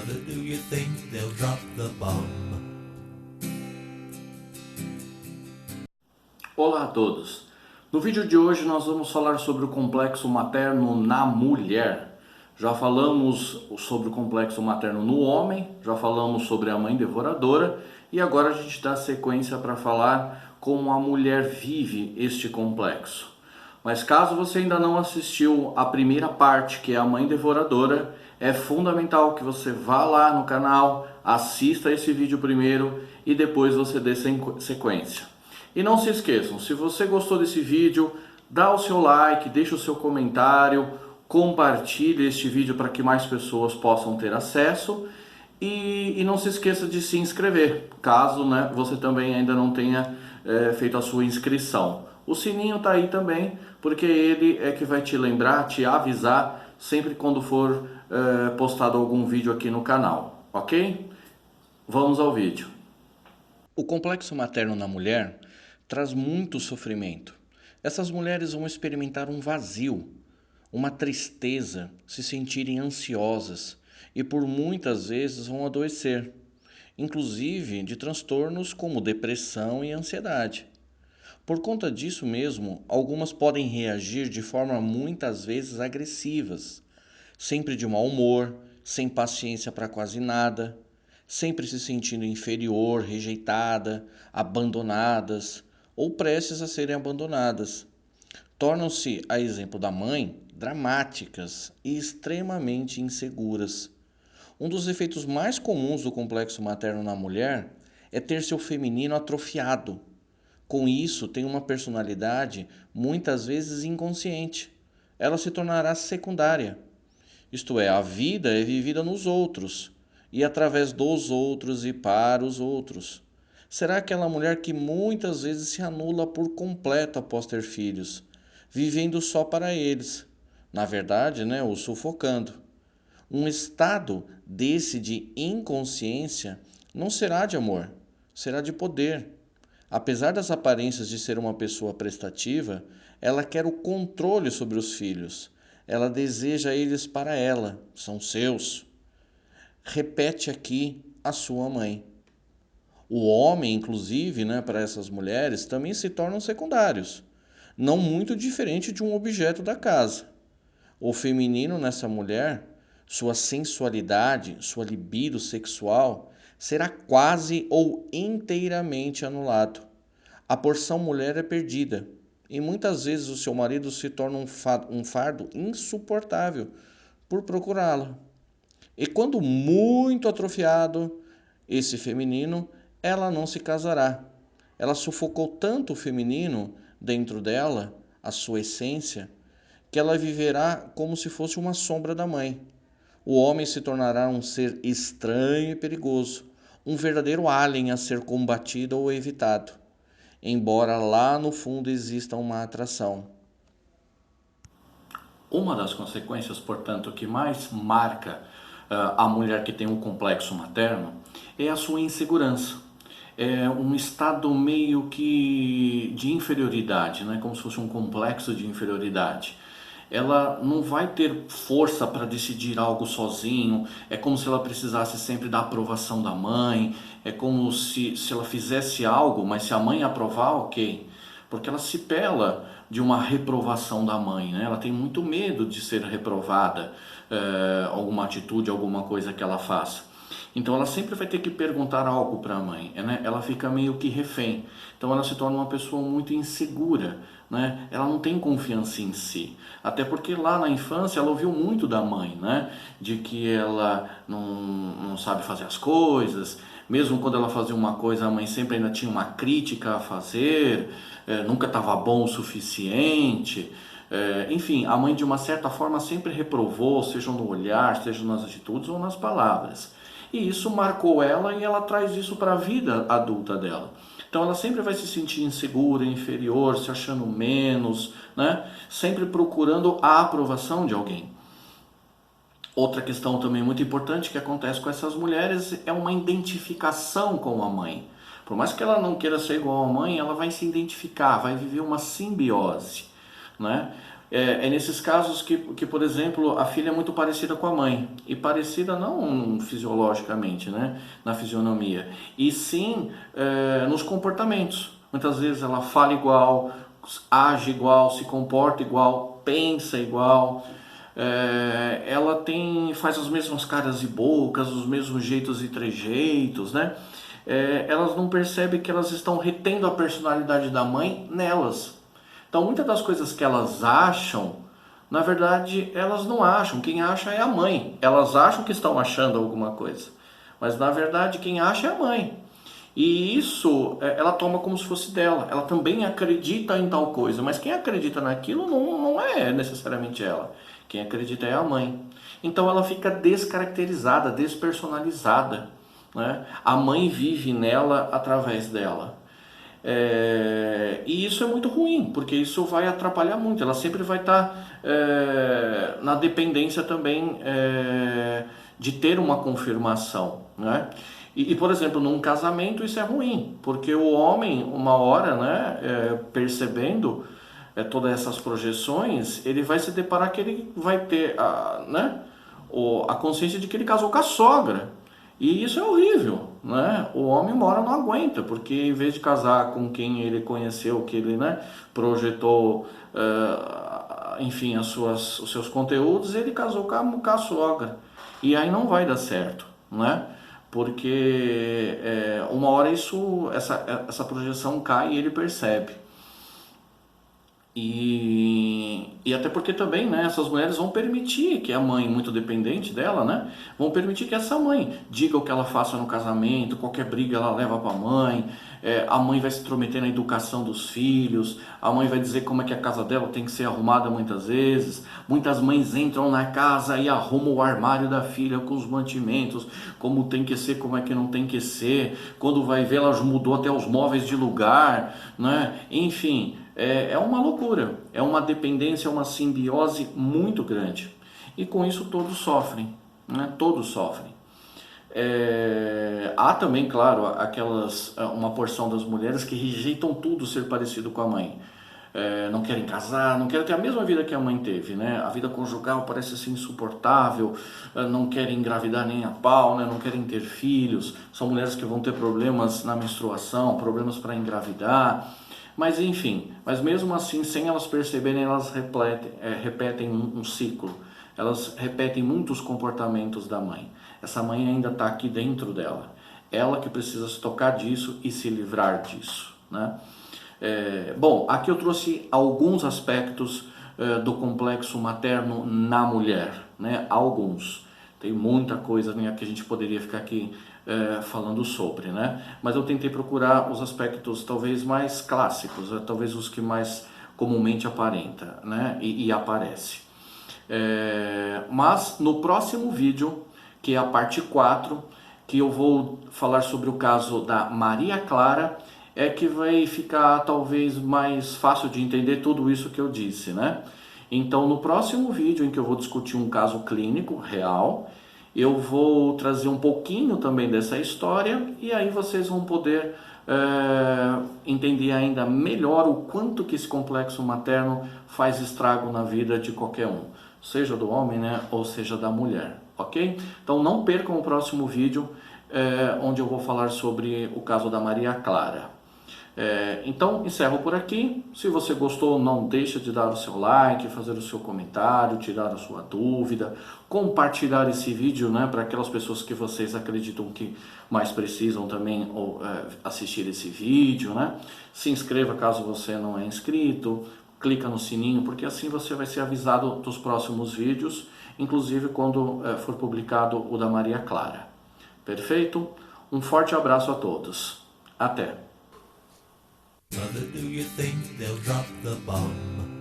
Mother, do you think they'll drop the bomb? Olá a todos! No vídeo de hoje nós vamos falar sobre o complexo materno na mulher. Já falamos sobre o complexo materno no homem, já falamos sobre a mãe devoradora e agora a gente dá sequência para falar como a mulher vive este complexo. Mas caso você ainda não assistiu a primeira parte, que é a mãe devoradora, é fundamental que você vá lá no canal, assista esse vídeo primeiro e depois você dê sequência. E não se esqueçam, se você gostou desse vídeo, dá o seu like, deixa o seu comentário, compartilhe este vídeo para que mais pessoas possam ter acesso e não se esqueça de se inscrever, caso você também ainda não tenha feito a sua inscrição. O sininho está aí também, porque ele é que vai te lembrar, te avisar sempre quando for postado algum vídeo aqui no canal, ok? Vamos ao vídeo. O complexo materno na mulher traz muito sofrimento. Essas mulheres vão experimentar um vazio, uma tristeza, se sentirem ansiosas e por muitas vezes vão adoecer, inclusive de transtornos como depressão e ansiedade. Por conta disso mesmo, algumas podem reagir de forma muitas vezes agressivas, sempre de mau humor, sem paciência para quase nada, sempre se sentindo inferior, rejeitada, abandonadas ou prestes a serem abandonadas. Tornam-se, a exemplo da mãe, dramáticas e extremamente inseguras. Um dos efeitos mais comuns do complexo materno na mulher é ter seu feminino atrofiado. Com isso, tem uma personalidade muitas vezes inconsciente. Ela se tornará secundária. Isto é, a vida é vivida nos outros, e através dos outros e para os outros. Será aquela mulher que muitas vezes se anula por completo após ter filhos, vivendo só para eles. Na verdade, os sufocando. Um estado desse de inconsciência não será de amor, será de poder. Apesar das aparências de ser uma pessoa prestativa, ela quer o controle sobre os filhos. Ela deseja eles para ela, são seus. Repete aqui a sua mãe. O homem, inclusive, para essas mulheres, também se tornam secundários, não muito diferente de um objeto da casa. O feminino nessa mulher, sua sensualidade, sua libido sexual, será quase ou inteiramente anulado. A porção mulher é perdida e muitas vezes o seu marido se torna um fardo insuportável por procurá-la. E quando muito atrofiado, esse feminino, ela não se casará. Ela sufocou tanto o feminino dentro dela, a sua essência, que ela viverá como se fosse uma sombra da mãe. O homem se tornará um ser estranho e perigoso, um verdadeiro alien a ser combatido ou evitado, embora lá no fundo exista uma atração. Uma das consequências, portanto, que mais marca a mulher que tem um complexo materno é a sua insegurança. É um estado meio que de inferioridade, como se fosse um complexo de inferioridade. Ela não vai ter força para decidir algo sozinho, é como se ela precisasse sempre da aprovação da mãe, é como se ela fizesse algo, mas se a mãe aprovar, ok. Porque ela se pela de uma reprovação da mãe, Ela tem muito medo de ser reprovada, alguma atitude, alguma coisa que ela faça. Então ela sempre vai ter que perguntar algo para a mãe, Ela fica meio que refém. Então ela se torna uma pessoa muito insegura, Ela não tem confiança em si. Até porque lá na infância ela ouviu muito da mãe, De que ela não sabe fazer as coisas. Mesmo quando ela fazia uma coisa, a mãe sempre ainda tinha uma crítica a fazer, nunca estava bom o suficiente. Enfim, a mãe de uma certa forma sempre reprovou, seja no olhar, seja nas atitudes ou nas palavras. E isso marcou ela e ela traz isso para a vida adulta dela. Então ela sempre vai se sentir insegura, inferior, se achando menos, Sempre procurando a aprovação de alguém. Outra questão também muito importante que acontece com essas mulheres é uma identificação com a mãe. Por mais que ela não queira ser igual à mãe, ela vai se identificar, vai viver uma simbiose, É nesses casos que, por exemplo, a filha é muito parecida com a mãe. E parecida não fisiologicamente, né? Na fisionomia. E sim nos comportamentos. Muitas vezes ela fala igual, age igual, se comporta igual, pensa igual. Ela faz as mesmas caras e bocas, os mesmos jeitos e trejeitos, né? Elas não percebem que elas estão retendo a personalidade da mãe nelas. Então, muitas das coisas que elas acham, na verdade, elas não acham. Quem acha é a mãe. Elas acham que estão achando alguma coisa, mas na verdade quem acha é a mãe. E isso ela toma como se fosse dela. Ela também acredita em tal coisa, mas quem acredita naquilo não é necessariamente ela. Quem acredita é a mãe. Então ela fica descaracterizada, despersonalizada, né? A mãe vive nela através dela. E isso é muito ruim, porque isso vai atrapalhar muito. Ela sempre vai estar na dependência também de ter uma confirmação, né? Por exemplo, num casamento isso é ruim, porque o homem, uma hora, né, percebendo todas essas projeções, ele vai se deparar que ele vai ter né, a consciência de que ele casou com a sogra. E isso é horrível, né? O homem uma hora não aguenta, porque em vez de casar com quem ele conheceu, que ele, né, projetou, enfim, os seus conteúdos, ele casou com a sogra. E aí não vai dar certo, né? Porque uma hora essa projeção cai e ele percebe. E até porque também, né, essas mulheres vão permitir que a mãe, muito dependente dela, né, vão permitir que essa mãe diga o que ela faça no casamento, qualquer briga ela leva para a mãe vai se intrometer na educação dos filhos, a mãe vai dizer como é que a casa dela tem que ser arrumada muitas vezes. Muitas mães entram na casa e arrumam o armário da filha com os mantimentos, como tem que ser, como é que não tem que ser. Quando vai ver, ela mudou até os móveis de lugar, né? Enfim, é uma loucura, é uma dependência, é uma simbiose muito grande. E com isso todos sofrem, né? Todos sofrem. Há também, claro, uma porção das mulheres que rejeitam tudo ser parecido com a mãe. Não querem casar, não querem ter a mesma vida que a mãe teve, né? A vida conjugal parece ser insuportável, não querem engravidar nem a pau, né? Não querem ter filhos. São mulheres que vão ter problemas na menstruação, problemas para engravidar. Mas enfim, mas mesmo assim, sem elas perceberem, elas repetem um ciclo. Elas repetem muitos comportamentos da mãe. Essa mãe ainda está aqui dentro dela. Ela que precisa se tocar disso e se livrar disso, né? Bom, aqui eu trouxe alguns aspectos do complexo materno na mulher, né? Alguns. Tem muita coisa, né, que a gente poderia ficar aqui falando sobre, né? Mas eu tentei procurar os aspectos talvez mais clássicos, talvez os que mais comumente aparenta, né? E aparece. Mas no próximo vídeo, que é a parte 4, que eu vou falar sobre o caso da Maria Clara, que vai ficar talvez mais fácil de entender tudo isso que eu disse, né? Então no próximo vídeo, em que eu vou discutir um caso clínico real, eu vou trazer um pouquinho também dessa história, e aí vocês vão poder entender ainda melhor o quanto que esse complexo materno faz estrago na vida de qualquer um, seja do homem, né, ou seja da mulher, ok? Então não percam o próximo vídeo, onde eu vou falar sobre o caso da Maria Clara. Então encerro por aqui. Se você gostou, não deixe de dar o seu like, fazer o seu comentário, tirar a sua dúvida, compartilhar esse vídeo, né, para aquelas pessoas que vocês acreditam que mais precisam também assistir esse vídeo, né? Se inscreva caso você não é inscrito, clica no sininho, porque assim você vai ser avisado dos próximos vídeos, inclusive quando for publicado o da Maria Clara. Perfeito? Um forte abraço a todos. Até! Mother, do you think they'll drop the bomb?